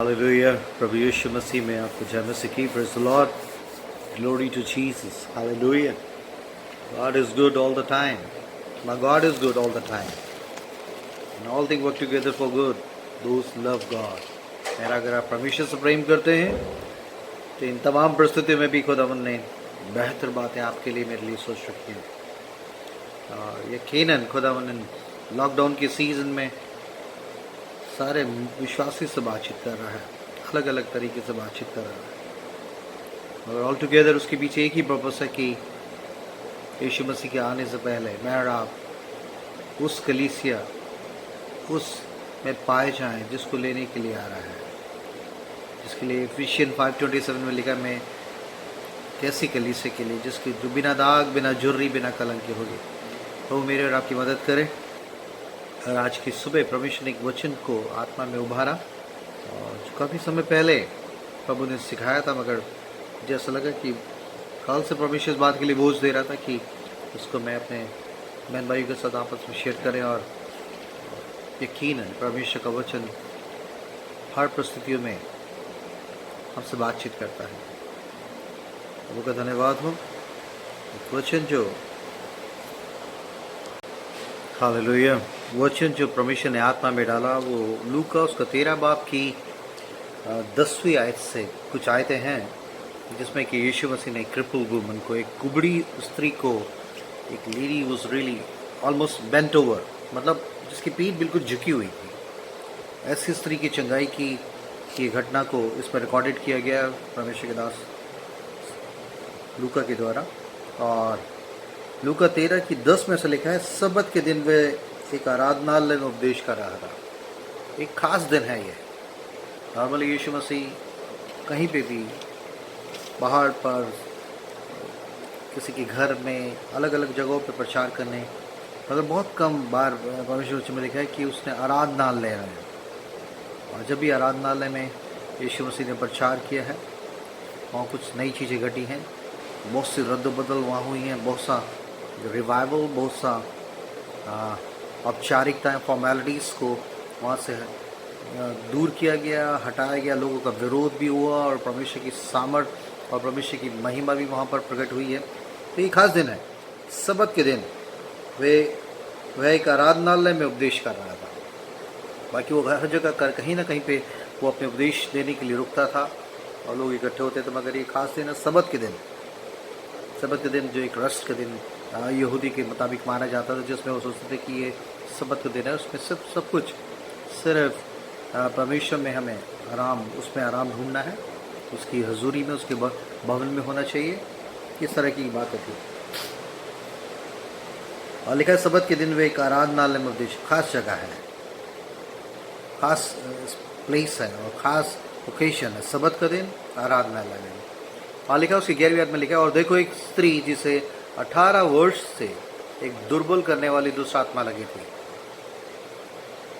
Hallelujah. प्रभु यीशु मसीह में आपको जय मसीह की। Praise the lord, glory to Jesus. Hallelujah. God is good all the time. My God is good all the time. And all things work together for good. Those who love God. मेरा अगर आप परमेश्वर से प्रेम करते हैं तो इन तमाम परिस्थितियों में भी खुदावन ने बेहतर बातें आपके लिए मेरे लिए सोच रखी हैं। और यकीनन खुदावन ने लॉकडाउन के सीज़न में सारे विश्वासी से बातचीत कर रहा है, अलग अलग तरीके से बातचीत कर रहा है। और ऑल टुगेदर उसके पीछे एक ही पर्पस है कि यीशु मसीह के आने से पहले मैं और आप उस कलीसिया उस में पाए जाएं जिसको लेने के लिए आ रहा है, जिसके लिए एफिशिएंट 5:27 में लिखा, मैं कैसी कलीसिया के लिए जिसकी जो बिना दाग, बिना झुर्री, बिना कलंक की होगी। तो मेरे और आपकी मदद करे। और आज की सुबह परमेश्वर ने एक वचन को आत्मा में उभारा और जो काफ़ी समय पहले प्रभु ने सिखाया था, मगर मुझे ऐसा लगा कि कल से परमेश्वर इस बात के लिए बोझ दे रहा था कि उसको मैं अपने बहन भाइयों के साथ आपस में शेयर करें। और यकीनन परमेश्वर का वचन हर परिस्थितियों में हमसे बातचीत करता है। प्रभु का धन्यवाद हो। वचन जो हालेलुया, वचन जो परमेश्वर ने आत्मा में डाला वो लूका उसका 13 बाब की 10वीं आयत से कुछ आयतें हैं, जिसमें कि यीशु मसीह ने क्रिपल वुमन को, एक कुबड़ी स्त्री को, एक lady was really almost bent over, मतलब जिसकी पीठ बिल्कुल झुकी हुई थी, ऐसी स्त्री की चंगाई की घटना को इसमें रिकॉर्डेड किया गया परमेश्वर के दास लूका के द्वारा। और लूका 13 की 10 में से लिखा है, सबत के दिन वे एक आराधनालय में उपदेश कर रहा था। एक खास दिन है ये। नॉर्मली यीशु मसीह कहीं पे भी पहाड़ पर, किसी के घर में, अलग अलग जगहों पे प्रचार करने, मगर बहुत कम बार परमेश्वर में लिखा है कि उसने आराधनालय में, और जब भी आराधनालय में यीशु मसीह ने प्रचार किया है वहाँ कुछ नई चीज़ें घटी हैं, बहुत सी रद्द-बदल वहाँ हुई हैं, बहुत सा रिवाइवल, बहुत सा औपचारिकताएँ, फॉर्मेलिटीज़ को वहाँ से दूर किया गया, हटाया गया, लोगों का विरोध भी हुआ और परमेश्वर की सामर्थ और परमेश्वर की महिमा भी वहाँ पर प्रकट हुई है। तो ये खास दिन है, सबत के दिन वह एक आराधनालय में उपदेश कर रहा था। बाकी वो हर जगह कहीं ना कहीं पे वो अपने उपदेश देने के लिए रुकता था और लोग इकट्ठे होते थे, मगर ये खास दिन है सबत के दिन। सबत के दिन जो एक रेस्ट का दिन यहूदी के मुताबिक माना जाता था, जिसमें वो सोचते थे कि ये सबत का दिन है, उसमें सब कुछ सिर्फ परमेश्वर में हमें आराम, उसमें आराम ढूंढना है, उसकी हजूरी में, उसके भवन में होना चाहिए। इस तरह की बात होती है। और लिखा है सबत के दिन वे एक आराधनालय में उपदेश, खास जगह है, खास प्लेस है और खास ओकेशन है, सबत का दिन आराधनालय में। और लिखा उसकी 11वीं आयत में लिखा है, और देखो एक स्त्री जिसे 18 वर्ष से एक दुर्बल करने वाली दुष्ट आत्मा लगी थी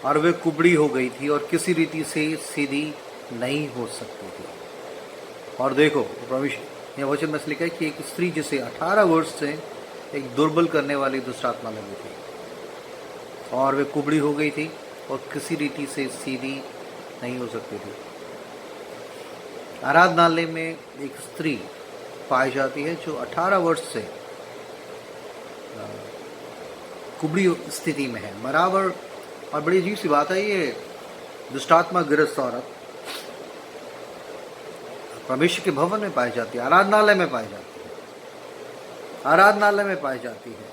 और वे कुबड़ी हो गई थी और किसी रीति से सीधी नहीं हो सकती थी। और देखो परमेश्वर यह वचन में लिखा है कि एक स्त्री जिसे 18 वर्ष से एक दुर्बल करने वाली दुष्ट आत्मा लगी थी और वे कुबड़ी हो गई थी और किसी रीति से सीधी नहीं हो सकती थी। आराधनालय में एक स्त्री पाई जाती है जो 18 वर्ष से कुबड़ी स्थिति में है बराबर। और बड़ी अजीब सी बात है, ये दुष्टात्मा ग्रस्त औरत परमेश्वर के भवन में पाई जाती है, आराधनालय में पाई जाती है, आराधनालय में पाई जाती है।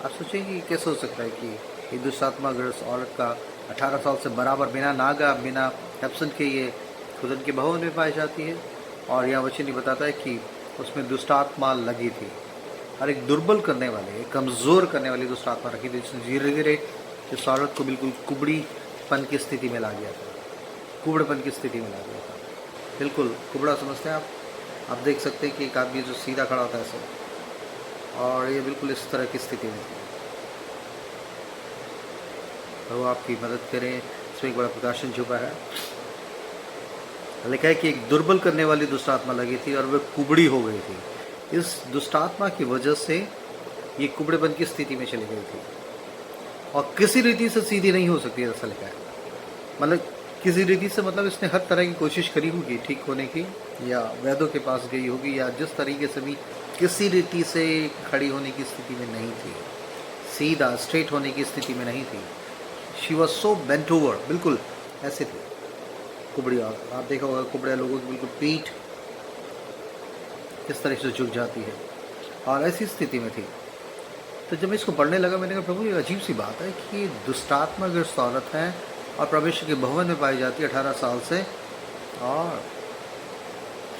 आप सोचेंगे कैसे हो सकता है कि ये दुष्टात्मा ग्रस्त औरत का 18 साल से बराबर बिना नागा, बिना एब्सेंट के ये खुदन के भवन में पाई जाती है। और यह वचन ही बताता है कि उसमें दुष्टात्मा लगी थी और एक दुर्बल करने वाले, एक कमज़ोर करने वाली दुष्ट आत्मा रखी थी, जिसने धीरे धीरे इस औरत को बिल्कुल कुबड़ीपन की स्थिति में ला गया था, कुबड़ेपन की स्थिति में ला गया था। बिल्कुल कुबड़ा समझते हैं आप देख सकते हैं कि एक आदमी जो सीधा खड़ा होता है ऐसे, और ये बिल्कुल इस तरह की स्थिति में थी। तो आपकी मदद करें, इसमें एक बड़ा प्रकाशन छुपा है। लिखा है कि एक दुर्बल करने वाली दुष्ट आत्मा लगी थी और वह कुबड़ी हो गई थी। इस दुष्टात्मा की वजह से ये कुबड़ेपन की स्थिति में चली गई थी और किसी रीति से सीधी नहीं हो सकती, ऐसा लिखा है। मतलब किसी रीति से मतलब इसने हर तरह की कोशिश करी होगी ठीक होने की, या वैद्यों के पास गई होगी, या जिस तरीके से भी किसी रीति से खड़ी होने की स्थिति में नहीं थी, सीधा स्ट्रेट होने की स्थिति में नहीं थी। She was so bent over, बिल्कुल ऐसे थे कुबड़िया। आप देखा होगा कुबड़िया लोगों की बिल्कुल पीठ किस तरह से झुक जाती है, और ऐसी स्थिति में थी। तो जब मैं इसको पढ़ने लगा मैंने कहा प्रभु ये अजीब सी बात है कि दुष्टात्मा ग्रस्त औरत है और परमेश्वर के भवन में पाई जाती है 18 साल से, और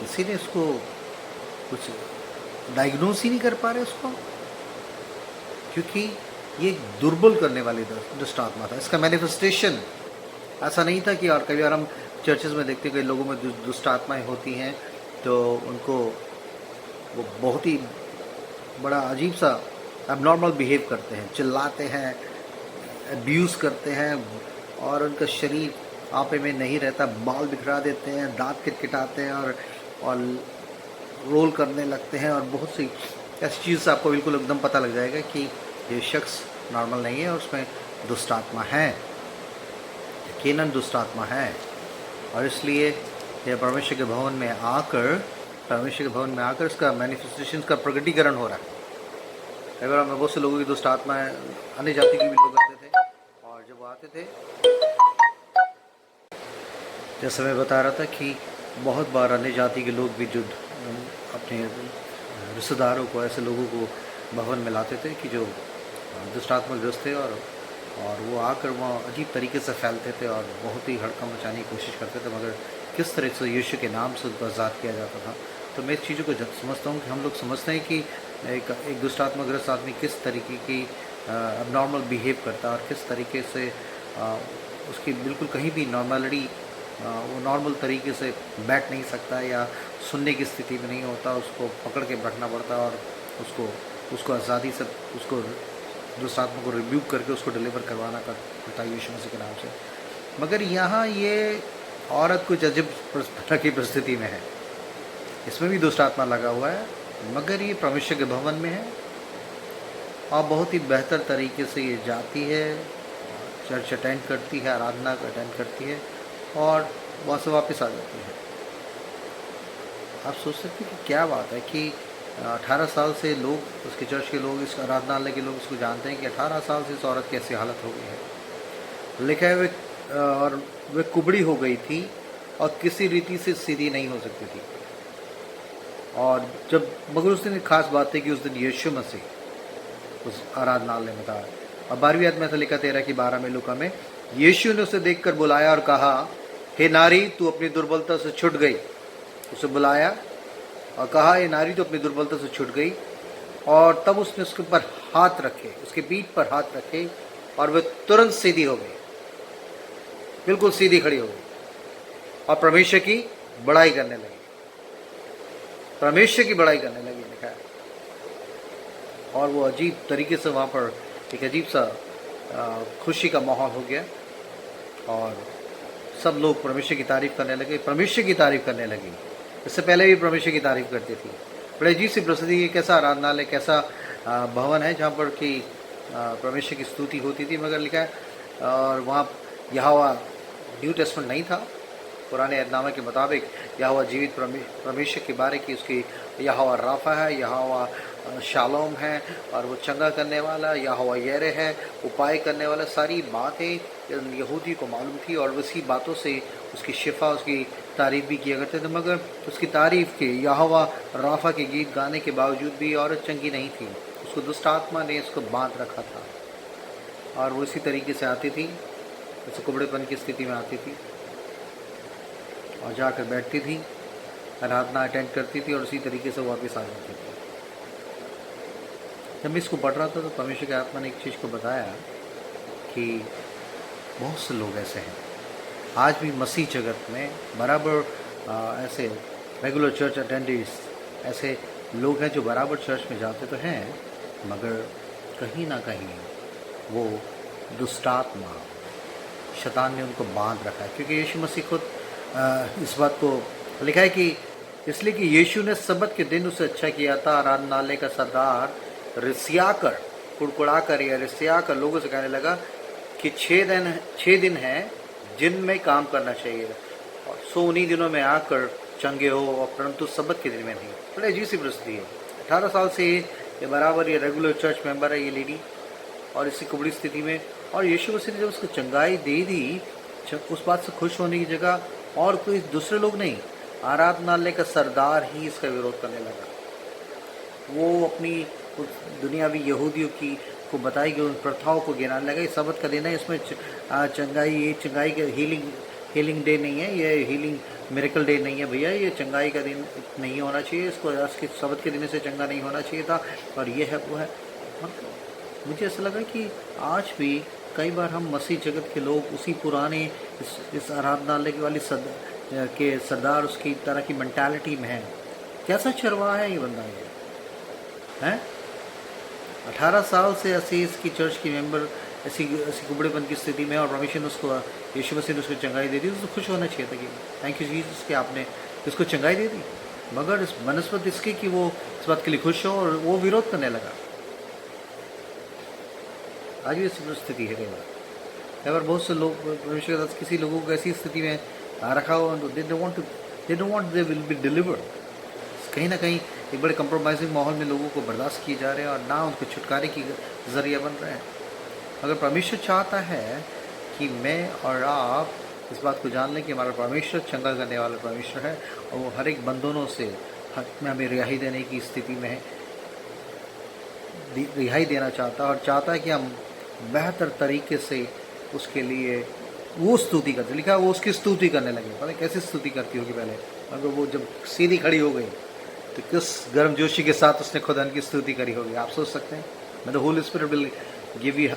किसी ने इसको कुछ डायग्नोस ही नहीं कर पा रहे उसको, क्योंकि ये एक दुर्बल करने वाली दुष्टात्मा था। इसका मैनिफेस्टेशन ऐसा नहीं था कि, और कई बार हम चर्चेज में देखते हैं कई लोगों में दुष्ट आत्माएँ होती हैं तो उनको वो बहुत ही बड़ा अजीब सा एबनॉर्मल बिहेव करते हैं, चिल्लाते हैं, अब्यूज़ करते हैं, और उनका शरीर आपे में नहीं रहता, बाल बिखरा देते हैं, दांत किटकिटाते हैं और रोल करने लगते हैं, और बहुत सी ऐसी चीज़ से आपको बिल्कुल एकदम पता लग जाएगा कि ये शख्स नॉर्मल नहीं है और उसमें दुष्ट आत्मा है, यकीनन दुष्ट आत्मा है। और इसलिए यह परमेश्वर के भवन में आकर इसका मैनिफेस्टेशन का प्रकटीकरण हो रहा है। कई बार बहुत से लोगों की दुष्ट आत्माएं, अन्य जाति के भी लोग आते थे, और जब वो आते थे, जैसे मैं बता रहा था कि बहुत बार अन्य जाति के लोग भी जो अपने रिश्तेदारों को, ऐसे लोगों को भवन में लाते थे कि जो दुष्टात्मा ग्रस्त थे, और वो आकर वहाँ अजीब तरीके से फैलते थे और बहुत ही हड़कंप मचाने की कोशिश करते थे, मगर किस तरह से यीशु के नाम से उनको आज़ाद किया जाता था। तो मैं इस चीज़ों को समझता हूँ कि हम लोग समझते हैं कि एक दुष्टात्माग्रस्त आदमी किस तरीके की अबनॉर्मल बिहेव करता है, और किस तरीके से उसकी बिल्कुल कहीं भी नॉर्मलिटी, वो नॉर्मल तरीके से बैठ नहीं सकता या सुनने की स्थिति में नहीं होता, उसको पकड़ के रखना पड़ता, और उसको आज़ादी से उसको दुष्टात्मा को रिब्यूक करके उसको डिलीवर करवाना पड़ता है यीशु मसीह के नाम से। मगर यहाँ ये औरत कुछ अजीब तरह की परिस्थिति में है, इसमें भी दुष्टात्मा लगा हुआ है, मगर ये परमेश्वर के भवन में है और बहुत ही बेहतर तरीके से ये जाती है, चर्च अटेंड करती है, आराधना अटेंड करती है, और वहाँ से वापस आ जाती है। आप सोच सकते हैं कि क्या बात है कि 18 साल से लोग, उसके चर्च के लोग, इस आराधनालय के लोग इसको जानते हैं कि 18 साल से इस औरत की ऐसी हालत हो गई है। लिखा है वे कुबड़ी हो गई थी और किसी रीति से सीधी नहीं हो सकती थी। और मगर उस दिन एक खास बात थी कि उस दिन यीशु मसीह उस आराधनालय में था। और 12वीं आयत में ऐसा लिखा 13 की 12 में लूका में, यीशु ने उसे देखकर बुलाया और कहा, हे नारी तू अपनी दुर्बलता से छूट गई। उसे बुलाया और कहा, हे नारी तू अपनी दुर्बलता से छूट गई। और तब उसने उसके ऊपर हाथ रखे, उसके पीठ पर हाथ रखे, और वह तुरंत सीधी हो गई, बिल्कुल सीधी खड़ी हो गई और परमेश्वर की बड़ाई करने लगी। परमेश्वर की बड़ाई करने लगी लिखा है। और वो अजीब तरीके से वहाँ पर एक अजीब सा खुशी का माहौल हो गया, और सब लोग परमेश्वर की तारीफ करने लगे, परमेश्वर की तारीफ करने लगी। इससे पहले भी परमेश्वर की तारीफ करती थी। बड़े अजीब सी प्रसिद्धि, कैसा आराधनालय, कैसा भवन है जहाँ पर कि परमेश्वर की स्तुति होती थी। मगर लिखा है, और वहाँ यहोवा, न्यू टेस्टमेंट नहीं था, पुराने ऐहदनामे के मुताबिक यहोवा जीवित परमेश्वर के बारे की, उसकी यहोवा राफा है, यहोवा शालोम है, और वो चंगा करने वाला, यहोवा यरे है, उपाय करने वाला। सारी बातें यहूदी को मालूम थी, और उसी बातों से उसकी शिफा, उसकी तारीफ़ भी किया करते थे। मगर उसकी तारीफ़ के, यहोवा राफा के गीत गाने के बावजूद भी औरत चंगी नहीं थी। उसको दुष्ट आत्मा ने उसको बांध रखा था, और वो इसी तरीके से आती थी, जैसे कुबड़ेपन की स्थिति में आती थी, और जाकर बैठती थी, आराधना अटेंड करती थी, और उसी तरीके से वापस आ जाती थी। जब मैं इसको पढ़ रहा था तो परमेश्वर के आत्मा ने एक चीज़ को बताया कि बहुत से लोग ऐसे हैं आज भी मसीह जगत में, बराबर ऐसे रेगुलर चर्च अटेंडेंट्स, ऐसे लोग हैं जो बराबर चर्च में जाते तो हैं, मगर कहीं ना कहीं वो दुष्टात्मा, शैतान ने उनको बांध रखा है। क्योंकि यीशु मसीह खुद इस बात को लिखा है कि इसलिए कि यीशु ने सबत के दिन उसे अच्छा किया था। आराधनालय का सरदार रिसियाकर, कुड़कुड़ाकर या रिसियाकर लोगों से कहने लगा कि 6 दिन हैं, जिन में काम करना चाहिए, और सो उन्हीं दिनों में आकर चंगे हो, और परंतु सबत के दिन में नहीं। बड़े अजीब सी परिस्थिति है। 18 साल से ये बराबर ये रेगुलर चर्च मेंबर है ये लेडी, और इसी कुबड़ी स्थिति में, और यीशु मसीह ने जब उसको चंगाई दे दी, उस बात से खुश होने की जगह और कोई दूसरे लोग नहीं, आराधनालय का सरदार ही इसका विरोध करने लगा। वो अपनी उस दुनियावी यहूदियों की को बताई कि उन प्रथाओं को गिनाने लगा। ये सबत का दिन है, इसमें चंगाई का हीलिंग डे नहीं है, ये हीलिंग मिरेकल डे नहीं है भैया, ये चंगाई का दिन नहीं होना चाहिए, इसको आज के सबत के दिन से चंगा नहीं होना चाहिए था, और ये है वो है। मुझे ऐसा लगा कि आज भी कई बार हम मसीह जगत के लोग उसी पुराने इस आराधनालय की वाली के सरदार उसकी तरह की मेंटालिटी में है। कैसा चरवाहा है ये बंदा, ये हैं 18 साल से ऐसी इसकी चर्च की मेंबर ऐसी कुबड़ेपन की स्थिति में, और परमेश्वर ने उसको, यीशु मसीह ने उसको चंगाई दे दी। उसको खुश होना चाहिए था कि थैंक यू जीसस कि आपने इसको चंगाई दे दी, मगर इस बनस्पत इसकी कि वो इस बात के लिए खुश हो, और वो विरोध करने लगा। आज भी ऐसी स्थिति है कई बार बहुत से लोग परमेश्वर के साथ किसी लोगों को ऐसी स्थिति में रखा हो, they don't want they will be delivered. कहीं ना कहीं एक बड़े कंप्रोमाइजिंग माहौल में लोगों को बर्दाश्त किए जा रहे हैं, और ना उनको छुटकारे की जरिया बन रहे हैं। अगर परमेश्वर चाहता है कि मैं और आप इस बात को जान लें कि हमारा परमेश्वर चंगा करने वाला परमेश्वर है, और वो हर एक बंधनों से हमें रिहाई देने की स्थिति में है, रिहाई देना चाहता है, और चाहता है कि हम बेहतर तरीके से उसके लिए वो स्तुति करते। लिखा वो उसकी स्तुति करने लगे। पता कैसी स्तुति करती होगी पहले, अगर वो जब सीधी खड़ी हो गई तो किस गर्मजोशी के साथ उसने खुदा की स्तुति करी होगी, आप सोच सकते हैं। मैं the holy spirit will give you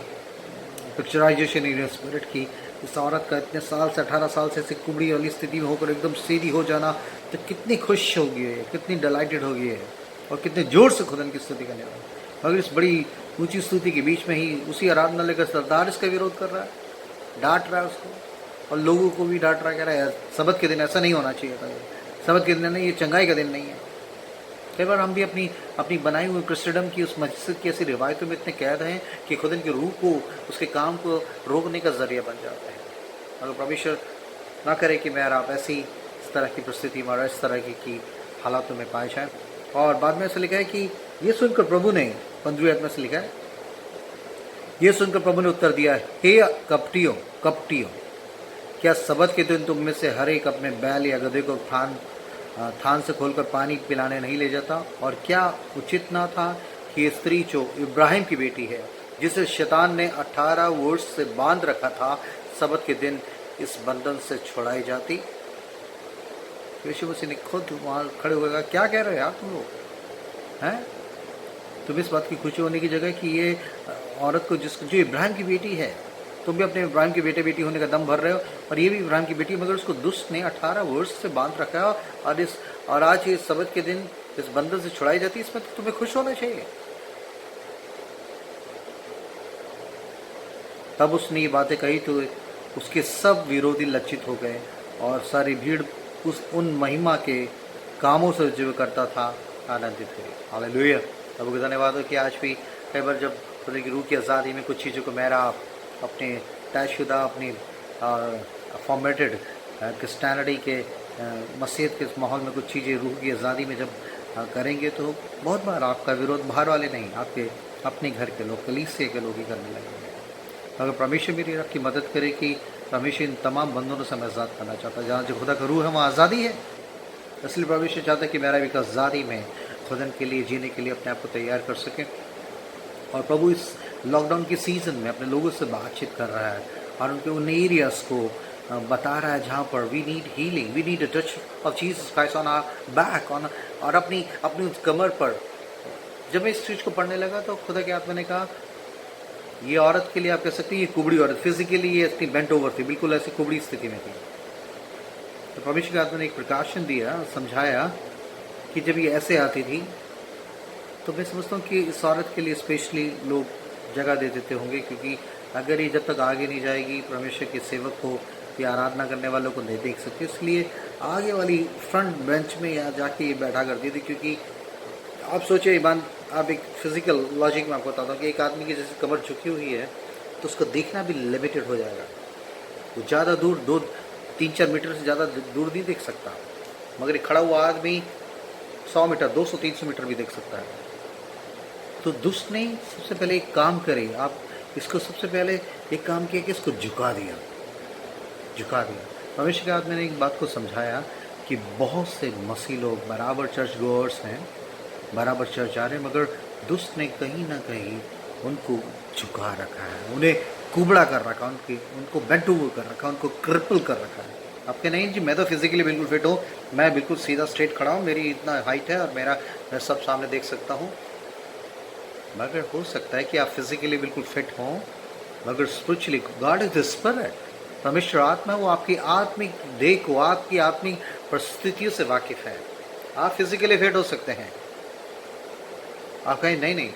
picturisation in your spirit की इस औरत का इतने साल से 18 साल से ऐसी कुबड़ी वाली स्थिति में होकर एकदम सीधी हो जाना, तो कितनी खुश होगी है, कितनी डिलाइटेड होगी है, और कितने जोर से खुदा की स्तुति करने वाली। मगर इस बड़ी ऊंची स्तुति के बीच में ही उसी आराधनालय का सरदार इसका विरोध कर रहा है, डांट रहा है उसको, और लोगों को भी डांट रहा, कह रहा है सबत के दिन ऐसा नहीं होना चाहिए था, सबत के दिन नहीं, ये चंगाई का दिन नहीं है। कई बार हम भी अपनी बनाई हुई क्रिस्टडम की उस मस्जिद की ऐसी रिवायतों में इतने कैद हैं कि खुदा की रूह को, उसके काम को रोकने का जरिया बन जाता है। अगर परमेश्वर ना करे कि मैं आप ऐसी इस तरह की परिस्थिति में, इस तरह की हालातों में पाए जाए। और बाद में ऐसा लिखा है कि ये सुनकर प्रभु ने 15वीं आयत में से लिखा है, ये सुनकर प्रभु ने उत्तर दिया, हे कपटियों, क्या सबत के दिन तुम में से हर एक अपने बैल या गधे को थान से खोलकर पानी पिलाने नहीं ले जाता? और क्या उचित ना था कि ये स्त्री जो इब्राहिम की बेटी है, जिसे शैतान ने 18 वर्ष से बांध रखा था, सबत के दिन इस बंधन से छुड़ाई जाती? यीशु मसीह ने खुद वहाँ खड़े होकर क्या कह रहे हो यार तुम लोग हैं? तुम इस बात की खुशी होने की जगह कि ये औरत को जो इब्राहिम की बेटी है, तुम भी अपने इब्राहिम की बेटी होने का दम भर रहे हो, और ये भी इब्राहिम की बेटी, मगर उसको दुष्ट ने 18 वर्ष से बांध रखा है, और आज इस सबत के दिन इस बंधन से छुड़ाई जाती है। इसमें तो तुम्हें खुश होना चाहिए। तब उसने ये बातें कही तो उसके सब विरोधी लज्जित हो गए, और सारी भीड़ उन महिमा के कामों से जो करता था आनंदित हुई। हालेलुया। प्रभु का धन्यवाद हो कि आज भी कई बार जब खुदा की रूह की आज़ादी में कुछ चीज़ों को मेरा अपने तयशुदा, अपनी फॉर्मेटेड क्रिस्टियनिटी के मसीहत के माहौल में कुछ चीज़ें रूह की आज़ादी में जब करेंगे, तो बहुत बार आपका विरोध बाहर वाले नहीं, आपके अपने घर के लोग, कलीसिया के लोग ही करने लगेंगे। अगर परमेश्वर मेरी आपकी मदद करे कि परमेश्वर इन तमाम बंधनों से मैं आज़ाद करना चाहता है। जहाँ जो खुदा का रूह है वहाँ आज़ादी है, इसलिए परमेश्वर चाहता है कि मेरा भी आज़ादी में खुदा के लिए जीने के लिए अपने आप को तैयार कर सके। और प्रभु इस लॉकडाउन के सीज़न में अपने लोगों से बातचीत कर रहा है, और उनके उन एरियाज़ को बता रहा है जहाँ पर we need healing, we need a touch of Jesus Christ on our back, और अपनी उस कमर पर। जब मैं इस चीज़ को पढ़ने लगा तो खुदा के आत्मा ने कहा, ये औरत के लिए आप कह सकते हैं ये कुबड़ी औरत, फिजिकली ये इतनी बेंट ओवर थी, बिल्कुल ऐसी कुबड़ी स्थिति में थी। तो परमेश्वर के आत्मा ने एक प्रकाशन दिया, समझाया कि जब ये ऐसे आती थी, तो मैं समझता हूँ कि इस औरत के लिए स्पेशली लोग जगह दे देते होंगे, क्योंकि अगर ये जब तक आगे नहीं जाएगी परमेश्वर के सेवक को या आराधना करने वालों को नहीं देख सकते, इसलिए आगे वाली फ्रंट बेंच में या जाके ये बैठा कर दी थी। क्योंकि आप सोचिए, आप एक फिजिकल लॉजिक में आपको बताता हूँ कि एक आदमी की जैसे कमर झुकी हुई है तो उसको देखना भी लिमिटेड हो जाएगा। वो ज़्यादा दूर 2-3-4 मीटर से ज़्यादा दूर नहीं देख सकता, मगर एक खड़ा हुआ आदमी 100 मीटर 200-300 मीटर भी देख सकता है। तो दुष्ट ने सबसे पहले एक काम करे, आप इसको सबसे पहले एक काम किया कि इसको झुका दिया। परमेश्वर के आदमी ने एक बात को समझाया कि बहुत से मसीह लोग बराबर चर्च गोअर्स हैं, बराबर चर्च आ रहे हैं, मगर दुष्ट ने कहीं ना कहीं उनको झुका रखा है, उन्हें कुबड़ा कर रखा, उनको बेंट ओवर कर रखा, उनको क्रिपल कर रखा है। आपके नहीं जी, मैं तो फिजिकली बिल्कुल फिट हूँ, मैं बिल्कुल सीधा स्ट्रेट खड़ा हूँ, मेरी इतना हाइट है और मैं सब सामने देख सकता हूँ। मगर हो सकता है कि आप फिजिकली बिल्कुल फिट हों, मगर spiritually God is the spirit, परमेश्वर आत्मा, वो आपकी आत्मिक देह को, आपकी आत्मिक परिस्थितियों से वाकिफ है। आप फिजिकली फिट हो सकते हैं, आप कहें नहीं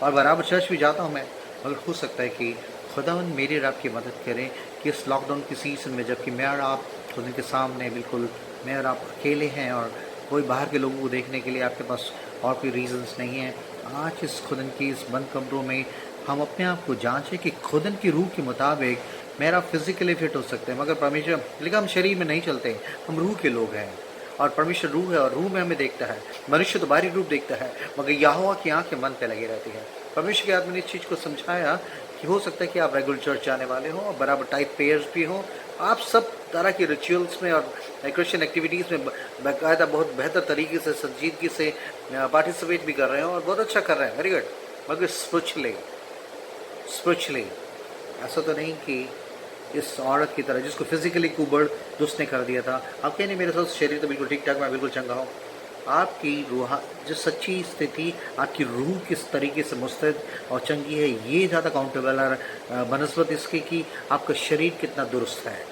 और बराबर चर्च भी जाता हूँ मैं, मगर हो सकता है कि खुदावंद मेरी और आपकी मदद करें कि इस लॉकडाउन की सीजन में, जबकि मैं और आप खुदा के सामने बिल्कुल मैं और आप अकेले हैं और कोई बाहर के लोगों को देखने के लिए आपके पास और कोई रीजंस नहीं है, आज इस खुदन की इस बंद कमरों में हम अपने आप को जांचें कि खुदन की रूह के मुताबिक मेरा फिजिकली फिट हो सकते हैं, मगर परमेश्वर लेकिन हम शरीर में नहीं चलते, हम रूह के लोग हैं और परमेश्वर रूह है और रूह में हमें देखता है। मनुष्य तो बाहरी रूप देखता है, मगर यहोवा की आंखें मन पे लगी रहती है। परमेश्वर के आदमी ने इस चीज़ को समझाया कि हो सकता है कि आप रेगुलर चर्च जाने वाले हो और बराबर टाइप पेयर्स भी हो, आप सब तरह के रिचुअल्स में और क्रिश्चियन एक्टिविटीज़ में बाकायदा बहुत बेहतर तरीके से संजीदगी से पार्टिसिपेट भी कर रहे हो और बहुत अच्छा कर रहे हैं, वेरी गुड। मगर स्पिरिचुअली ऐसा तो नहीं कि इस औरत की तरह जिसको फिजिकली कुबड़ दुष्ट ने कर दिया था, आप कहें नहीं मेरे साथ शरीर तो बिल्कुल ठीक ठाक, मैं बिल्कुल चंगा हूँ। आपकी रूह जो सच्ची स्थिति, आपकी रूह किस तरीके से मुस्तैद और चंगी है, ये ज़्यादा काउंटेबल है बनस्बत इसके कि आपका शरीर कितना दुरुस्त है।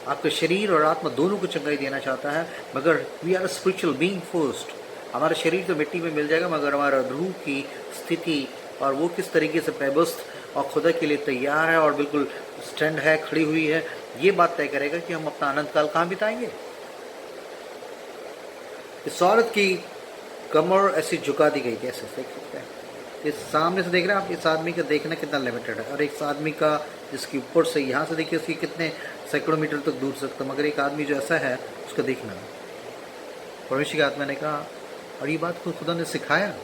आपका शरीर और आत्मा दोनों को चंगाई देना चाहता है, मगर we are spiritual being first. हमारा शरीर तो मिट्टी में मिल जाएगा, मगर हमारा रूह की स्थिति और वो किस तरीके से पैबस्त और खुदा के लिए तैयार है और बिल्कुल स्टैंड है, खड़ी हुई है, ये बात तय करेगा कि हम अपना अनंत काल कहाँ बिताएंगे। इस औरत की कमर ऐसी झुका दी गई, कैसे देख सकते हैं, इस सामने से देख रहे हैं आप, इस आदमी का देखना कितना लिमिटेड है, और एक आदमी का जिसके ऊपर से यहाँ से देखिए उसकी कितने सैकड़ों मीटर तक दूर सकता, मगर एक आदमी जो ऐसा है उसका देखना। परमेश्वर की आत्मा ने कहा, और ये बात को खुदा ने सिखाया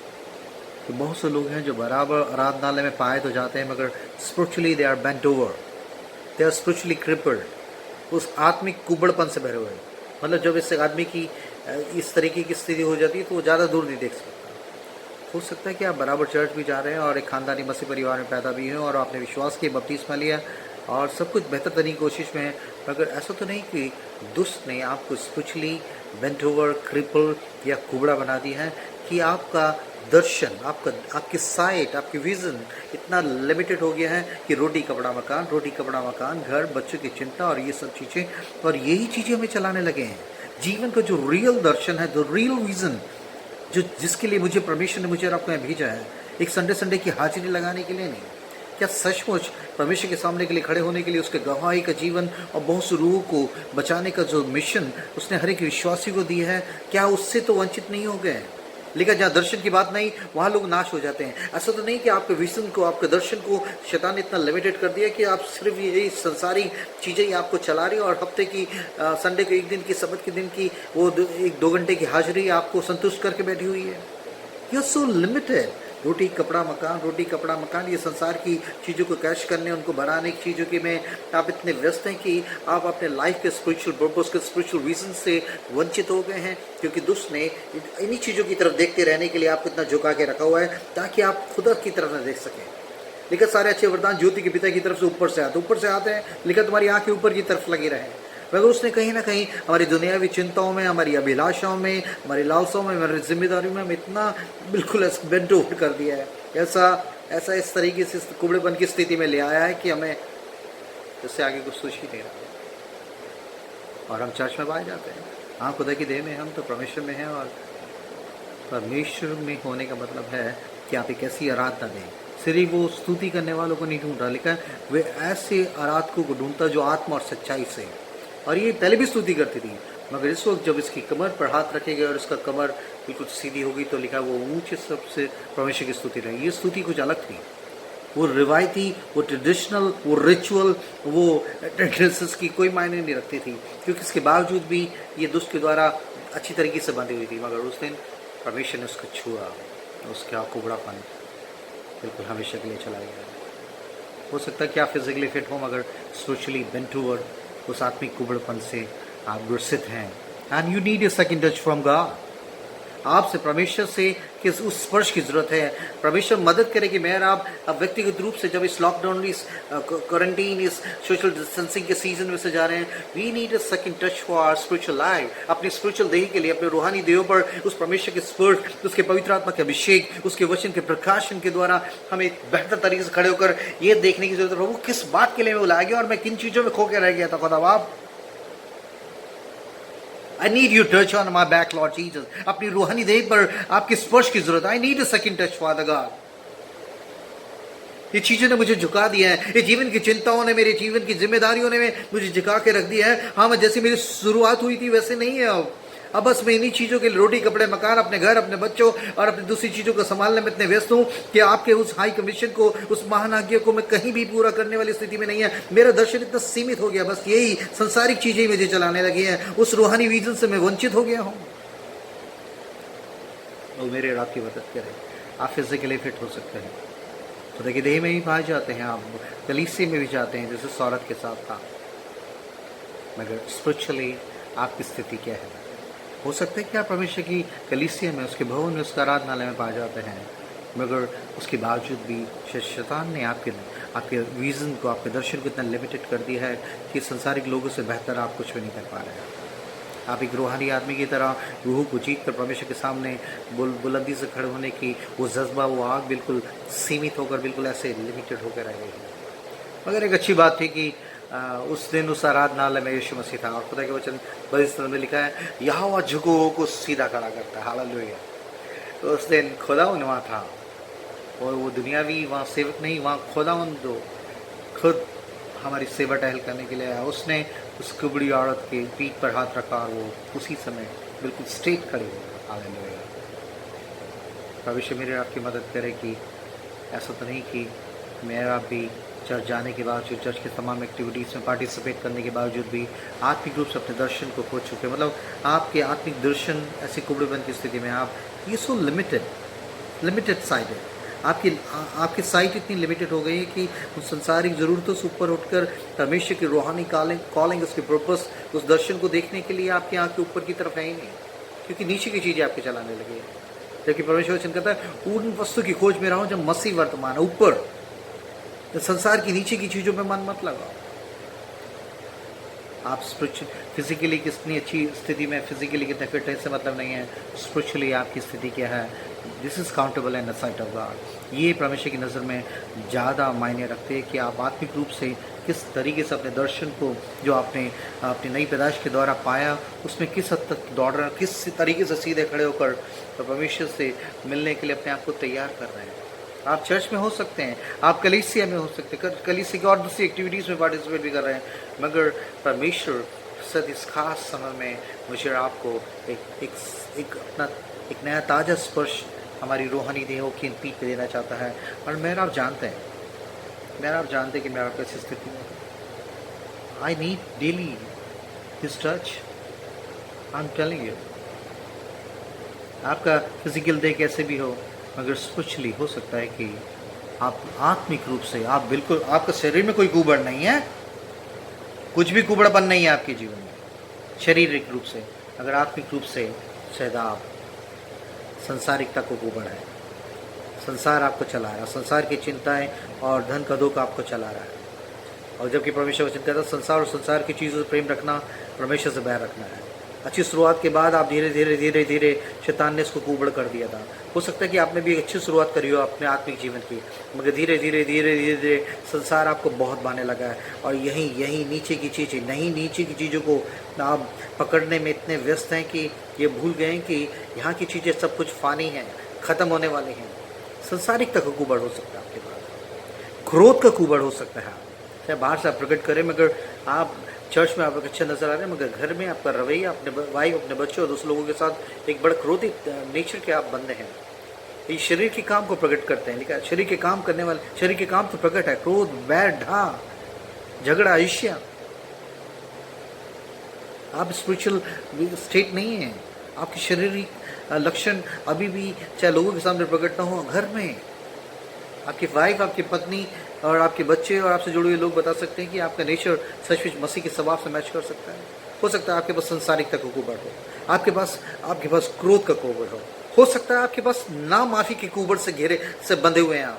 कि बहुत से लोग हैं जो बराबर आराधनालय में पाए तो जाते हैं, मगर spiritually they are bent over, they are spiritually crippled, उस आत्मिक कुबड़पन से भरे हुए। मतलब जब इस आदमी की इस तरीके की स्थिति हो जाती है तो वो ज़्यादा दूर नहीं देख सकता। हो सकता है कि आप बराबर चर्च भी जा रहे हैं और एक ख़ानदानी मसीह परिवार में पैदा भी हैं और आपने विश्वास के बपतिस्मा लिया और सब कुछ बेहतर करने की कोशिश में है, मगर ऐसा तो नहीं कि दुष्ट ने आपको स्पिरिचुअली बेंट ओवर, क्रिपल या कुबड़ा बना दिया है कि आपका दर्शन, आपकी साइट, आपकी विज़न इतना लिमिटेड हो गया है कि रोटी कपड़ा मकान, घर, बच्चों की चिंता और ये सब चीज़ें, और यही चीज़ें हमें चलाने लगे हैं। जीवन का जो रियल दर्शन है, जो रियल विज़न, जो जिसके लिए मुझे परमेश्वर ने मुझे और आपको यहाँ भेजा है, एक संडे की हाजिरी लगाने के लिए नहीं, क्या सचमुच परमेश्वर के सामने के लिए खड़े होने के लिए, उसके गवाही का जीवन और बहुत से रूहों को बचाने का जो मिशन उसने हर एक विश्वासी को दिया है, क्या उससे तो वंचित नहीं हो गए? लेकिन जहाँ दर्शन की बात नहीं वहाँ लोग नाश हो जाते हैं। ऐसा तो नहीं कि आपके विजन को, आपके दर्शन को शैतान ने इतना लिमिटेड कर दिया कि आप सिर्फ यही संसारी चीज़ें ही आपको चला रही हो और हफ्ते की संडे को, एक दिन की, सबत के दिन की वो 1-2 घंटे की हाजिरी आपको संतुष्ट करके बैठी हुई है। You are so limited. रोटी कपड़ा मकान, ये संसार की चीज़ों को कैश करने, उनको बढ़ाने की चीज़ों के में आप इतने व्यस्त हैं कि आप अपने लाइफ के स्पिरिचुअल पर्पस के, स्पिरिचुअल रीजन से वंचित हो गए हैं, क्योंकि दुष्ट ने इन्हीं चीज़ों की तरफ देखते रहने के लिए आपको इतना झुका के रखा हुआ है ताकि आप खुदा की तरफ न देख सकें। लेकिन सारे अच्छे वरदान ज्योति के पिता की तरफ से ऊपर से आते हैं, लेकिन तुम्हारी आँखें ऊपर की तरफ लगी रहे, मगर उसने कहीं ना कहीं हमारी दुनियावी चिंताओं में, हमारी अभिलाषाओं में, हमारी लालसाओं में, हमारी जिम्मेदारियों में हम इतना बिल्कुल बेंट ओवर कर दिया है, ऐसा इस तरीके से कुबड़ेपन की स्थिति में ले आया है कि हमें इससे आगे कुछ सोच ही नहीं रहा। और हम चर्च में पाए जाते हैं, हाँ खुदा की देह में हम तो परमेश्वर में हैं, और परमेश्वर में होने का मतलब है कि आप एक ऐसी आराधना दें। सिर्फ वो स्तुति करने वालों को नहीं ढूंढ रहा, लेकिन वे ऐसे आराधकों को ढूंढता जो आत्मा और सच्चाई से, और ये पहले भी स्तुति करती थी, मगर इस वक्त जब इसकी कमर पर हाथ रखे गए और इसका कमर बिल्कुल सीधी हो गई तो लिखा वो ऊंचे सबसे परमेश्वर की स्तुति रही। ये स्तुति कुछ अलग थी, वो रिवायती, वो ट्रेडिशनल, वो रिचुअल, वो ड्रेसेस की कोई मायने नहीं रखती थी, क्योंकि इसके बावजूद भी ये दुष्ट के द्वारा अच्छी तरीके से बंधी हुई थी। मगर उस दिन परमेश्वर ने उसको छुआ, उसका कुबड़ापन बिल्कुल हमेशा के लिए चला गया। हो सकता है कि आप फिजिकली फिट हो, मगर स्पिरिचुअली बेंट टूवर्ड उस आत्मिक कुबड़पन से आप ग्रसित हैं। And you need a second touch from God. आपसे, परमेश्वर से किस उस स्पर्श की जरूरत है। परमेश्वर मदद करे कि मैं और आप अब व्यक्तिगत रूप से जब इस लॉकडाउन, इस क्वारंटीन, इस सोशल डिस्टेंसिंग के सीजन में से जा रहे हैं, we need a second touch for our spiritual life. अपनी स्पिरिचुअल देह के लिए, अपने रूहानी देहों पर उस परमेश्वर के स्पर्श, उसके पवित्र आत्मा के अभिषेक, उसके वचन के प्रकाशन के द्वारा हमें एक बेहतर तरीके से खड़े होकर ये देखने की जरूरत है, प्रभु किस बात के लिए मैं बुलाया गया और मैं किन चीजों में खो के रह गया था। खुदावंद, I need your touch on my back, Lord Jesus. अपनी रूहानी देह पर आपके स्पर्श की जरूरत है। I need a second touch, Father God. ये चीजों ने मुझे झुका दिया है, ये जीवन की चिंताओं ने, मेरे जीवन की जिम्मेदारियों ने मुझे झुका के रख दिया है। हाँ, मैं जैसे मेरी शुरुआत हुई थी वैसे नहीं है अब बस मैं इन्हीं चीज़ों के लिए, रोटी, कपड़े, मकान, अपने घर, अपने बच्चों और अपनी दूसरी चीज़ों को संभालने में इतने व्यस्त हूँ कि आपके उस हाई कमीशन को, उस महान आज्ञा को मैं कहीं भी पूरा करने वाली स्थिति में नहीं है। मेरा दर्शन इतना सीमित हो गया, बस यही संसारिक चीज़ें ही मुझे चलाने लगी हैं। उस रूहानी विजन से मैं वंचित हो गया हूँ। वो मेरे रात की मदद करें। आप फिजिकली फिट हो सकते हैं, तो देखिए देह में भी पाए जाते हैं, आप कलीसिया में भी जाते हैं जैसे इस औरत के साथ था, मगर स्पिरिचुअली आपकी स्थिति क्या है? हो सकता है कि आप परमेश्वर की कलीसिया में, उसके भवन में, उसका आराधनालय में पाए जाते हैं, मगर उसके बावजूद भी शैतान ने आपके विजन को, आपके दर्शन को इतना लिमिटेड कर दिया है कि संसारिक लोगों से बेहतर आप कुछ भी नहीं कर पा रहे हैं। आप एक रूहानी आदमी की तरह रूह को जीत कर परमेश्वर के सामने बुलंदी से खड़े होने की वो जज्बा, वो आग बिल्कुल सीमित होकर, बिल्कुल ऐसे लिमिटेड होकर रह गई है। मगर एक अच्छी बात थी कि उस दिन उस आराधनालय में यीशु मसीह था, और खुदा के वचन पवित्र में लिखा है, यहोवा झुकों को सीधा खड़ा करता है। हालेलुया। तो उस दिन खुदावंद वहाँ था, और वो दुनियावी वहाँ सेवक नहीं, वहाँ खुदावंद जो खुद हमारी सेवा टहल करने के लिए आया, उसने उस कुबड़ी औरत के पीठ पर हाथ रखा और वो उसी समय बिल्कुल स्ट्रेट खड़ी हो। हालेलुया। भविष्य मेरे आपकी मदद करे कि ऐसा तो नहीं कि मेरा भी चर्च जाने के बावजूद, चर्च के तमाम एक्टिविटीज़ में पार्टिसिपेट करने के बावजूद भी आत्मिक रूप से अपने दर्शन को खो चुके, मतलब आपके आत्मिक दर्शन ऐसी कुबड़ेपन की स्थिति में आप, ये सो लिमिटेड साइड है आपकी साइट इतनी लिमिटेड हो गई है कि उन संसारिक ज़रूरतों से ऊपर उठकर परमेश्वर की रूहानी कॉलिंग, उसके पर्पस, उस दर्शन को देखने के लिए आपकी आँख के ऊपर की तरफ है ही नहीं, क्योंकि नीचे की चीज़ें आपके चलाने लगी है। जबकि परमेश्वर वचन कहता है, उन वस्तु की खोज में रहो जब मसीह वर्तमान है, ऊपर, तो संसार की नीचे की चीज़ों में मन मत लगाओ। आप स्पिरिचुअल, फिजिकली कितनी अच्छी स्थिति में, फिजिकली कितने फिट है इससे मतलब नहीं है, स्पिरिचुअली आपकी स्थिति क्या है, this is countable in the site of God. ये परमेश्वर की नज़र में ज़्यादा मायने रखते हैं कि आप आत्मिक रूप से किस तरीके से अपने दर्शन को, जो आपने अपनी नई पैदाइश के द्वारा पाया, उसमें किस हद तक दौड़ रहे हैं, किस तरीके से सीधे खड़े होकर परमेश्वर से मिलने के लिए अपने आप को तैयार कर रहे हैं। आप चर्च में हो सकते हैं, आप कलीसिया में हो सकते हैं, कलीसिया की और दूसरी एक्टिविटीज़ में पार्टिसिपेट भी कर रहे हैं, मगर परमेश्वर सद इस खास समय में मुझे आपको एक नया ताज़ा स्पर्श हमारी रूहानी देहों की पीठ पे देना चाहता है। और मेरा आप जानते हैं कि मेरा कैसी स्थिति में, I need daily this touch. I am telling you, आपका फिजिकल देह कैसे भी हो, मगर स्पिरिचुअली हो सकता है कि आप आत्मिक रूप से, आप बिल्कुल, आपका शरीर में कोई कुबड़ नहीं है, कुछ भी कुबड़पन नहीं है आपके जीवन में शारीरिक रूप से, अगर आत्मिक रूप से शायद आप संसारिकता को कुबड़ है, संसार आपको चला रहा है, संसार की चिंताएं और धन कदों का आपको चला रहा है। और जबकि परमेश्वर वचन कहता है, संसार और संसार की चीज़ों से प्रेम रखना परमेश्वर से बैर रखना है। अच्छी शुरुआत के बाद आप धीरे शैतान ने इसको कुबड़ कर दिया था। हो सकता है कि आपने भी अच्छी शुरुआत करी हो अपने आत्मिक जीवन की, मगर धीरे धीरे संसार आपको बहुत भाने लगा है, और यही नीचे की चीज़ों को आप पकड़ने में इतने व्यस्त हैं कि ये भूल गए हैं कि यहाँ की चीज़ें सब कुछ फानी हैं, ख़त्म होने वाली हैं। संसारिकता का कुबड़ हो सकता है आपके पास, क्रोध का कुबड़ हो सकता है, चाहे बाहर से आप प्रकट करें, मगर आप चर्च में आप अच्छे नजर आ रहे हैं, मगर घर में आपका रवैया, अपने वाइफ, अपने बच्चों और दूसरे लोगों के साथ एक बड़ा क्रोधित नेचर के आप बंदे हैं। ये शरीर के काम को प्रकट करते हैं। लिखा है शरीर के काम करने वाले, शरीर के काम तो प्रकट है, क्रोध, बैर, ढा, झगड़ा, ईर्ष्या। आप स्पिरिचुअल स्टेट नहीं है। आपकी शारीरिक लक्षण अभी भी चाहे लोगों के सामने प्रकट ना हो, घर में आपकी वाइफ, आपकी पत्नी और आपके बच्चे और आपसे जुड़े हुए लोग बता सकते हैं कि आपका नेचर सचमुच मसीह के स्वभाव से मैच कर सकता है। हो सकता है आपके पास संसारिकता का कुबड़ हो, आपके पास क्रोध का कुबड़ हो सकता है आपके पास ना माफी के कुबड़ से घेरे से बंधे हुए हैं।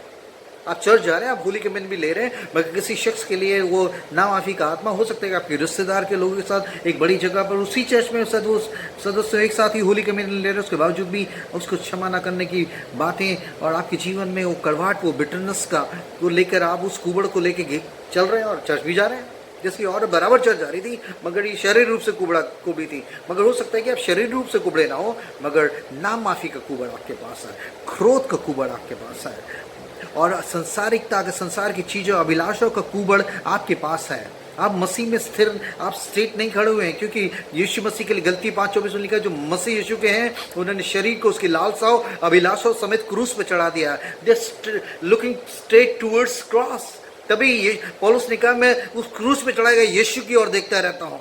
आप चर्च जा रहे हैं, आप होली कम्युनियन भी ले रहे हैं, मगर किसी शख्स के लिए वो ना माफी का आत्मा हो सकता है कि आपके रिश्तेदार के लोगों के साथ एक बड़ी जगह पर उसी चर्च में वो सदस्य एक साथ ही होली कम्युनियन ले रहे हैं, उसके बावजूद भी उसको क्षमा ना करने की बातें, और आपके जीवन में वो कड़वाहट, वो बिटरनेस का वो लेकर आप उस कुबड़ को लेके चल रहे हैं और चर्च भी जा रहे हैं। जैसे और बराबर चर्च जा रही थी, मगर ये शारीरिक रूप से कुबड़ी थी। मगर हो सकता है कि आप शारीरिक रूप से कुबड़े ना हो, मगर नाम माफी का कुबड़ आपके पास है, क्रोध का कुबड़ आपके पास है, और संसारिकता का, संसार की चीजों, अभिलाषों का कुबड़ आपके पास है। आप मसीह में स्थिर, आप स्ट्रेट नहीं खड़े हुए हैं, क्योंकि यीशु मसीह के लिए गलती 5:24 में लिखा है, जो मसीह यीशु के हैं उन्होंने शरीर को उसकी लालसाओं, अभिलाषाओं समेत क्रूस पे चढ़ा दिया। Just looking straight towards cross. तभी ये पौलुस ने कहा, मैं उस क्रूस पे चढ़ाए गए यीशु की ओर देखता रहता हूं,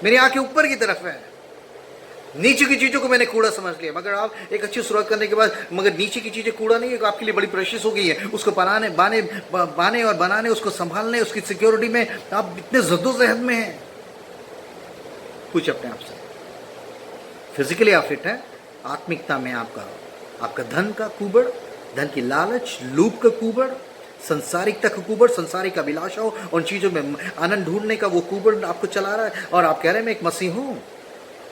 मेरी आंखें ऊपर की तरफ है, नीचे की चीजों को मैंने कूड़ा समझ लिया। मगर आप एक अच्छी शुरुआत करने के बाद, मगर नीचे की चीजें कूड़ा नहीं है, आपके लिए बड़ी प्रेशियस हो गई है, उसको बाने और बनाने, उसको संभालने, उसकी सिक्योरिटी में आप इतने जद्दोजहद में हैं। पूछ अपने आप से, फिजिकली आप फिट है, आत्मिकता में आपका धन का कुबड़, धन की लालच, लूप का कुबड़, संसारिकता का कुबड़, संसारिक अभिलाषाओं, उन चीजों में आनंद ढूंढने का वो कुबड़ आपको चला रहा है, और आप कह रहे हैं मैं एक मसीह हूं।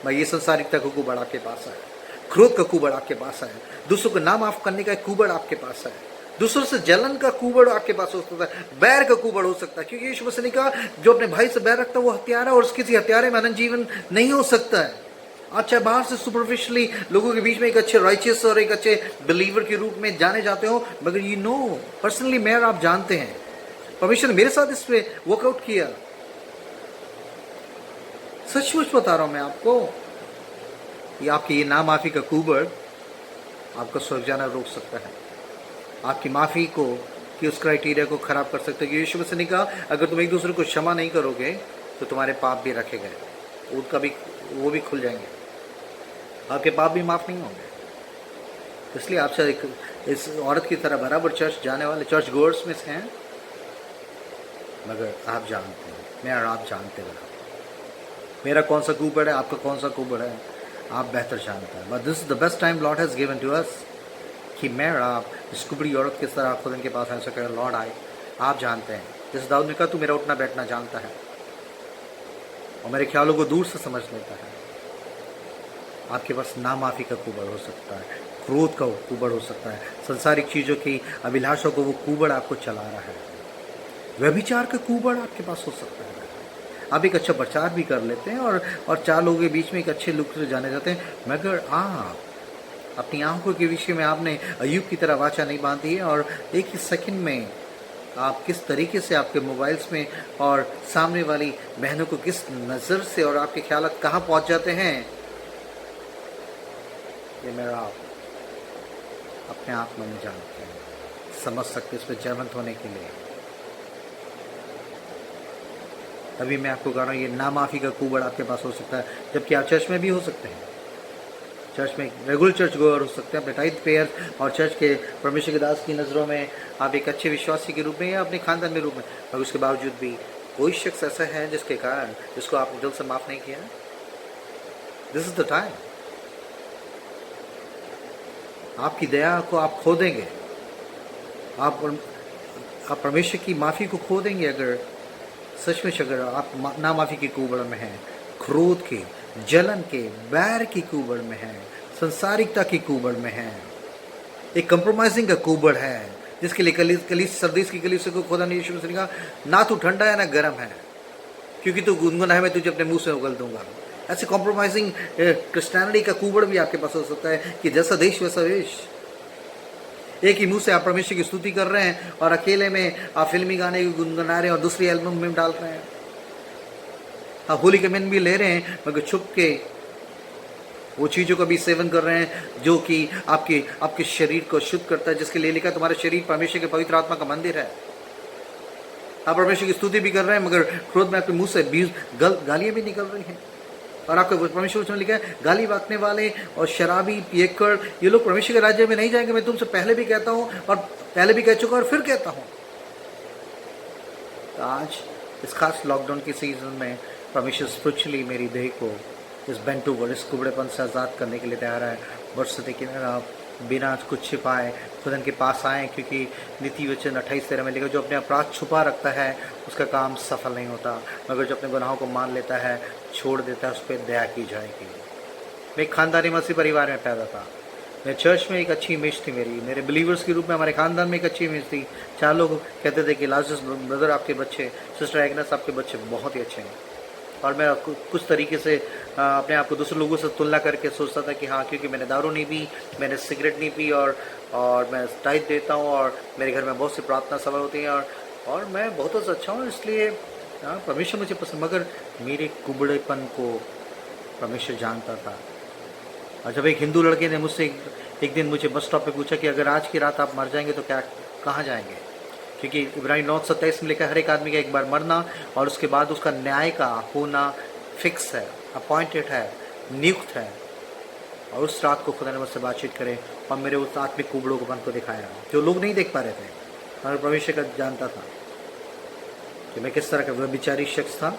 भाई, ये संसारिकता का कुबड़ आपके पास है, क्रोध का कुबड़ आपके पास है, दूसरों को ना माफ करने का कुबड़ आपके पास है, दूसरों से जलन का कुबड़ आपके पास हो सकता है, बैर का कुबड़ हो सकता है, क्योंकि यीशु मसीह ने कहा जो अपने भाई से बैर रखता है वो हत्यारा, और किसी हत्यारे में अनंत जीवन नहीं हो सकता है। अच्छा, बाहर से सुपरफिशियली लोगों के बीच में एक अच्छे राइचियस और एक अच्छे बिलीवर के रूप में जाने जाते हो, मगर यू नो पर्सनली मैं और आप जानते हैं, परमेश्वर ने मेरे साथ इस पे वर्कआउट किया। सचमुच बता रहा हूं मैं आपको, ये आपकी ये ना माफी का कुबड़ आपका स्वर्ग जाना रोक सकता है, आपकी माफी को कि उस क्राइटेरिया को खराब कर सकता है। कि यीशु मसीह ने कहा अगर तुम एक दूसरे को क्षमा नहीं करोगे तो तुम्हारे पाप भी रखे गए, उनका भी वो भी खुल जाएंगे, आपके पाप भी माफ नहीं होंगे। इसलिए आपसे इस औरत की तरह बराबर चर्च जाने वाले चर्च गोअर्स में से हैं, मगर आप जानते हैं, मैं और आप जानते हैं मेरा कौन सा कुबड़ है, आपका कौन सा कुबड़ है, आप बेहतर जानते हैं। But this is the best time lord has given to us कि मैं और आप इस कुबड़ी औरत किस तरह खुदा के पास ऐसा करें, लॉर्ड आए, आप जानते हैं। जैसे दाऊद ने कहा तू मेरा उठना बैठना जानता है और मेरे ख्यालों को दूर से समझ लेता है। आपके पास ना माफी का कुबड़ हो सकता है, क्रोध का कुबड़ हो सकता है, संसारिक चीज़ों की अभिलाषा को वो कुबड़ आपको चला रहा है, व्यभिचार का कुबड़ आपके पास हो सकता है। आप एक अच्छा प्रचार भी कर लेते हैं और चार लोगों के बीच में एक अच्छे लुक से जाने जाते हैं, मगर आप अपनी आंखों के विषय में आपने अय्यूब की तरह वाचा नहीं बांधी है, और एक ही सेकंड में आप किस तरीके से आपके मोबाइल्स में और सामने वाली बहनों को किस नज़र से और आपके ख्यालात कहाँ पहुँच जाते हैं, ये मेरा आप अपने आप में जानते हैं, समझ सकते इस पर जयवंत होने के लिए। तभी मैं आपको कह रहा हूँ ये नामाफी का कुबड़ आपके पास हो सकता है, जबकि आप चर्च में भी हो सकते हैं, चर्च में रेगुलर चर्च गोअर हो सकते हैं, अपने टाइथ पेयर और चर्च के परमेश्वर के दास की नज़रों में आप एक अच्छे विश्वासी के रूप में या अपने खानदान के रूप में, और उसके बावजूद भी कोई शख्स ऐसा है जिसके कारण जिसको आपने दिल से माफ़ नहीं किया। दिस इज द टाइम, आपकी दया को आप खो देंगे, आप परमेश्वर की माफ़ी को खो देंगे अगर सचमुच अगर आप ना माफ़ी की कुबड़ में हैं, क्रोध के, जलन के, बैर की कुबड़ में हैं, संसारिकता की कुबड़ में हैं, एक कंप्रोमाइजिंग का कुबड़ है जिसके लिए सर्दीस की कलीसिया को खुदा ने यीशु मसीह ने कहा ना तू ठंडा है ना गर्म है, क्योंकि तू गुनगुना है मैं तुझे अपने मुंह से उगल दूंगा। ऐसे कॉम्प्रोमाइजिंग क्रिश्चियनिटी का कुबड़ भी आपके पास हो सकता है कि जैसा देश वैसा वेश। एक ही मुंह से आप परमेश्वर की स्तुति कर रहे हैं और अकेले में आप फिल्मी गाने गुनगुना रहे हैं और दूसरी एल्बम में डाल रहे हैं, आप होली कम्युनियन भी ले रहे हैं मगर छुप के वो चीज़ों का भी सेवन कर रहे हैं जो कि आपके आपके शरीर को शुद्ध करता है, जिसके लिए लिखा है तुम्हारा शरीर परमेश्वर के पवित्र आत्मा का मंदिर है। आप परमेश्वर की स्तुति भी कर रहे हैं, मगर क्रोध में आपके मुंह से गालियां भी निकल रही हैं। और आपके परमेश्वर वचन में लिखा है गाली बांटने वाले और शराबी पियक्कड़ ये लोग परमेश्वर के राज्य में नहीं जाएंगे। मैं तुमसे पहले भी कहता हूँ और पहले भी कह चुका और फिर कहता हूँ। तो आज इस खास लॉकडाउन के सीजन में परमेश्वर स्पिरिचुअली मेरी देह को इस बेंट ओवर, इस कुबड़ेपन से आज़ाद करने के लिए तैयार है। वर्ष देखिए आप बिना कुछ छिपाए खुदा के पास आए, क्योंकि नीति वचन 28:13 में लिखा जो अपने अपराध छुपा रखता है उसका काम सफल नहीं होता, मगर जो अपने गुनाहों को मान लेता है, छोड़ देता है, उस पर दया की जाएगी। मैं एक खानदानी मसीह परिवार में पैदा था। मेरे चर्च में एक अच्छी इमेज थी, मेरे बिलीवर्स के रूप में हमारे खानदान में एक अच्छी इमेज थी। 4 लोग कहते थे कि लाजरस ब्रदर आपके बच्चे, सिस्टर एग्नेस आपके बच्चे बहुत ही अच्छे हैं। और मैं कुछ तरीके से अपने आप को दूसरे लोगों से तुलना करके सोचता था कि हाँ, क्योंकि मैंने दारू नहीं पी, मैंने सिगरेट नहीं पी, और मैं टाइट देता हूँ, और मेरे घर में बहुत सी प्रार्थना सभा होती हैं, और मैं बहुत अच्छा हूँ, इसलिए परमेश्वर मुझे पसंद। मगर मेरे कुबड़ेपन को परमेश्वर जानता था। और जब एक हिंदू लड़के ने मुझसे एक दिन मुझे बस स्टॉप पे पूछा कि अगर आज की रात आप मर जाएंगे तो क्या कहाँ जाएंगे, क्योंकि इब्राहिम 9:27 में लिखा है हर एक आदमी का एक बार मरना और उसके बाद उसका न्याय का होना फिक्स है, अपॉइंटेड है, नियुक्त है। और उस रात को खुदा ने मुझसे बातचीत करे और मेरे उस आत्मिक कुबड़ों को मन को दिखाया जो लोग नहीं देख पा रहे थे। और परमेश्वर का जानता था कि मैं किस तरह का व्यभिचारी शख्स था।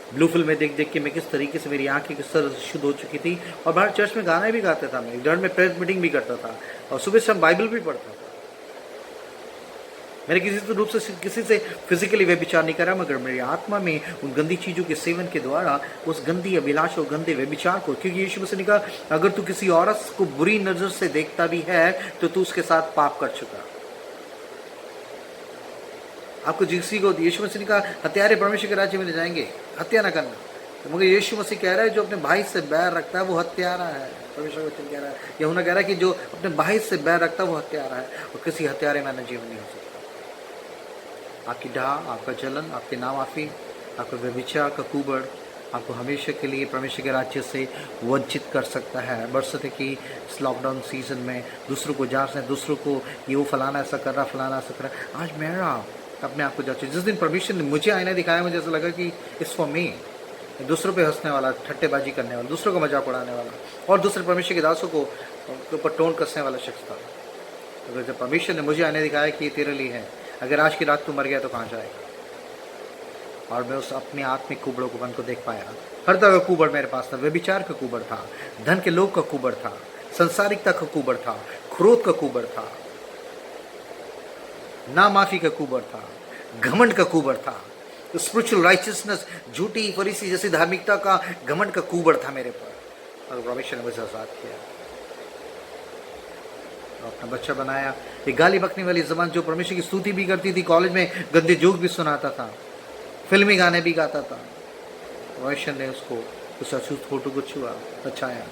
ब्लू फिल्म में देख देख के मैं किस तरीके से मेरी आंखें किस तरह से शुद्ध हो चुकी थी। और बाहर चर्च में गाना भी गाता था, मैं घर में प्रेयर मीटिंग भी करता था, और सुबह शाम बाइबल भी पढ़ता था। मैंने किसी से फिजिकली व्यभिचार नहीं करा, मगर मेरी आत्मा में उन गंदी चीज़ों के सेवन के द्वारा उस गंदी अभिलाष और गंदे व्यभिचार को, क्योंकि यीशु मसीह ने कहा अगर तू किसी औरत को बुरी नज़र से देखता भी है तो तू उसके साथ पाप कर चुका। आपको किसी को यीशु मसीह ने कहा हत्यारे परमेश्वर के राज्य में ले जाएंगे, हत्या ना करना। तो मगर यीशु मसीह कह रहा है जो अपने भाई से बैर रखता है वो हत्यारा है। परमेश्वर वचन कह रहा है, यूहन्ना कह रहा है कि जो अपने भाई से बैर रखता है वो हत्यारा है, और किसी हत्यारे में जीवन नहीं हो सकता। आपकी डाह, आपका जलन, आपकी नामाफी, आपका व्यभिचार का कुबड़ आपको हमेशा के लिए परमेश्वर के राज्य से वंचित कर सकता है। बरसते कि इस लॉकडाउन सीजन में दूसरों को जांचना, दूसरों को ये वो फलाना ऐसा कर रहा, फलाना ऐसा कर रहा। आज मेरा अपने आप को जांचे। जिस दिन परमेश्वर ने मुझे आईना दिखाया, मुझे ऐसा लगा कि इट्स फॉर मी। दूसरों पे हंसने वाला, ठट्टेबाजी करने वाला, दूसरों को मजाक उड़ाने वाला और दूसरे परमेश्वर के दासों को ऊपर टोन कसने वाला शख्स था। अगर जब परमेश्वर ने मुझे आईना दिखाया कि ये तेरे लिए है, अगर आज की रात तू मर गया तो कहाँ जाएगा। और मैं उस अपने आत्मिक कुबड़ों को मन को देख पाया। हर तरह का कुबड़ मेरे पास था। व्यभिचार का कुबड़ था, धन के लोभ का कुबड़ था, संसारिकता का कुबड़ था, क्रोध का कुबड़ था, ना माफी का कुबड़ था, घमंड का कुबड़ था, तो स्पिरिचुअल राइचियसनेस, झूठी फरीसी जैसी धार्मिकता का घमंड का कुबड़ था मेरे पर। और परमेश्वर ने मुझे आजाद किया, अपना बच्चा बनाया। एक गाली बकने वाली जबान जो परमेश्वर की स्तुति भी करती थी, कॉलेज में गंदे जोक भी सुनाता था, फिल्मी गाने भी गाता था, परमेश्वर ने उसको उस अछूत फोटो को छुआ, बचाया।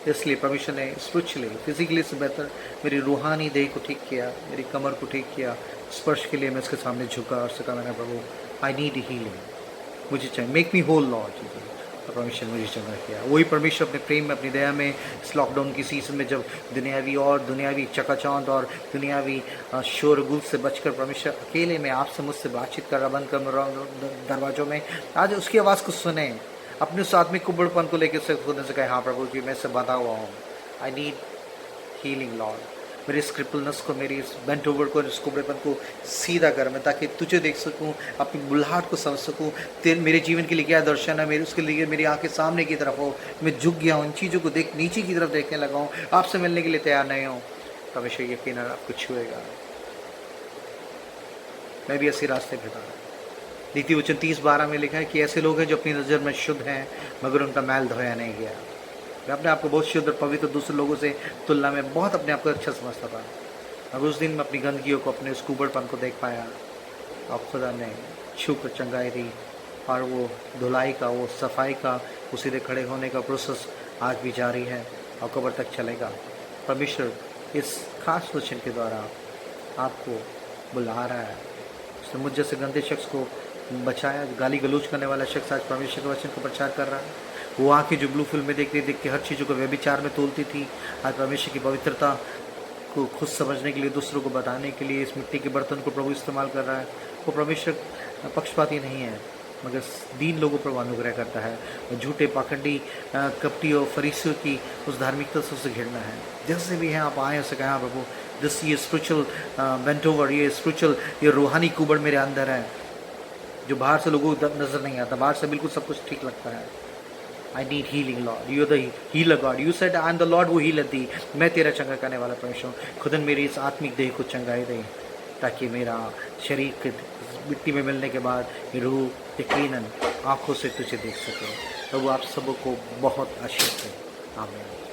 इसलिए परमेश्वर ने स्पिरिचुअली, फिजिकली से बेहतर मेरी रूहानी देह को ठीक किया, मेरी कमर को ठीक किया। स्पर्श के लिए मैं उसके सामने झुका और उससे कहा मैंने प्रभु आई नीड हीलिंग, मुझे चाहिए, मेक मी होल लॉर्ड। और परमेश्वर ने मुझे चंगा किया। वही परमेश्वर अपने प्रेम में, अपनी दया में इस लॉकडाउन की सीजन में जब दुनियावी चकाचौंध और दुनियावी शोरगुल से बचकर परमेश्वर अकेले में आपसे मुझसे बातचीत कर रहा, बंद कर दरवाजों में, आज उसकी आवाज़ को सुने, अपने उस आत्मिक कुबड़पन को लेकर से खुद से कहे हाँ प्रभु जी मैं इससे बंधा हुआ हूँ, आई नीड हीलिंग लॉर्ड। मेरी इस क्रिपलनेस को, मेरी इस बेंट ओवर को, इस कुबड़ेपन को सीधा कर, मैं ताकि तुझे देख सकूं, अपनी बुल्हाट को समझ सकूं, तेरे मेरे जीवन के लिए क्या दर्शन है, मेरे उसके लिए मेरी आंखें सामने की तरफ हो, मैं झुक गया हूँ, इन चीज़ों को देख नीचे की तरफ देखने लगा हूँ, आपसे मिलने के लिए तैयार नहीं हूँ। परमेश्वर यकीन आपको छुएगा। मैं भी ऐसे रास्ते पे था। नीति वचन 30:12 में लिखा है कि ऐसे लोग हैं जो अपनी नज़र में शुद्ध हैं मगर उनका मैल धोया नहीं गया। मैं अपने आप को बहुत शुद्ध और पवित्र दूसरे लोगों से तुलना में बहुत अपने आप को अच्छा समझता था। अब उस दिन मैं अपनी गंदगियों को, अपने उस कुबड़पन को देख पाया और खुदा ने छू कर चंगाई दी। और वो धुलाई का, वो सफाई का, वो सीधे खड़े होने का प्रोसेस आज भी जारी है और कब्र तक चलेगा। परमेश्वर इस खास वचन के द्वारा आपको बुला रहा है। उसने मुझ जैसे गंदे शख्स को बचाया, गाली गलौज करने वाला शख्स आज परमेश्वर के वचन को प्रचार कर रहा है। वो आंखें जो ब्लू फिल्म में देखते देख के हर चीज़ों को व्यभिचार में तोलती थी, आज परमेश्वर की पवित्रता को खुद समझने के लिए, दूसरों को बताने के लिए इस मिट्टी के बर्तन को प्रभु इस्तेमाल कर रहा है। वो परमेश्वर पक्षपाती नहीं है, मगर दीन लोगों पर वो अनुग्रह करता है। और झूठे पाखंडी कपटी और फरीसियों की उस धार्मिकता से उसे घिरना है। जैसे भी हैं आप आए उसे कहा प्रभु दिस ये स्पिरिचुअल बेंट ओवर, ये स्पिरिचुअल, ये रूहानी कुबड़ मेरे अंदर है, जो बाहर से लोगों को नजर नहीं आता, बाहर से बिल्कुल सब कुछ ठीक लगता है। I need healing lord, you are the healer god, you said I am the lord वो हीलर दी, मैं तेरा चंगा करने वाला परमेश्वर हूँ। खुदन मेरी इस आत्मिक देह को चंगाई दे, ताकि मेरा शरीर के मिट्टी में मिलने के बाद रूह यकीनन आंखों से तुझे देख सके। प्रभु आप सबको बहुत आशीष दे, आमीन।